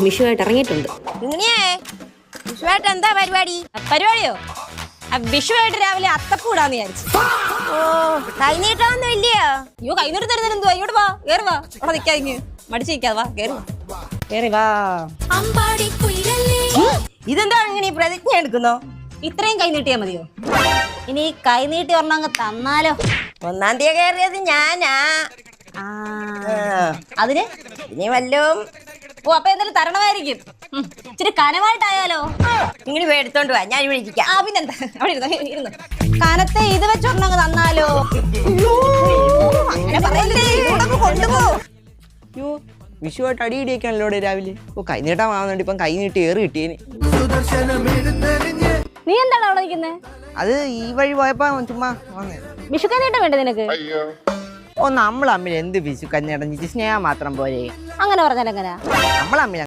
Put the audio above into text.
വിഷുവായിട്ട് ഇറങ്ങിയിട്ടുണ്ട്. വിഷുവായിട്ട് എന്താ പരിപാടി? പരിപാടിയോ? വിഷുവായിട്ട് രാവിലെ അത്തക്കൂടാന്ന് വിചാരിച്ചു. ഓ, കൈനീട്ടമൊന്നും ഇല്ലയോ? അയ്യോ, കൈനീട്ട് തരുന്നതിന് എന്തുവാ? ഇങ്ങോട്ട് വാ, കേറി വാ. അവിടെ നിൽക്കാതെ മടിച്ചു നിൽക്കാതെ വാ, കേറി വാ. ഇതെന്താ ഇങ്ങനെ പ്രതിജ്ഞ എടുക്കുന്നോ? ഇത്രയും കൈ നീട്ടിയാ മതിയോ? ഇനി കൈ നീട്ടി പറഞ്ഞങ്ങ് തന്നാലോ? 1-ാം തീയതി കയറിയത് ഞാനാ. അതിന് ഇനി വല്ലോം. ഓ, അപ്പൊ എന്തായാലും തരണമായിരിക്കും. ഇച്ചിരി കനമായിട്ടായാലോ? ഇങ്ങനെ എടുത്തോണ്ട് പോവാ, ഞാൻ വിളിക്കാം. പിന്നെന്താ, അവിടെ ഇരുന്നു കനത്തെ ഇത് വെച്ചൊരെണ്ണങ്ങ് തന്നാലോ? അങ്ങനെ പറയല്ലേ, കൊണ്ടുപോ. വിഷുവായിട്ട് അടിയിടിയൊക്കെയാണല്ലോ രാവിലെ. ഓ, കൈ നീട്ടാൻ വാങ്ങുന്നുണ്ട്. ഇപ്പം കൈ നീട്ടി ഏറ് കിട്ടിയേന്. നീ എന്താണ് അവിടെ നിൽക്കുന്നത്? അത് ഈ വഴി പോയപ്പോ ചുമ്മാ വന്നേ. വിഷു കൈനീട്ടം വേണ്ടേ നിനക്ക്? ഓ, നമ്മൾ തമ്മിൽ എന്ത് വിഷു കഞ്ഞിടഞ്ഞിട്ട് സ്നേഹം മാത്രം പോരെ? അങ്ങനെ പറഞ്ഞാൽ എങ്ങനെയാ? നമ്മൾ തമ്മിൽ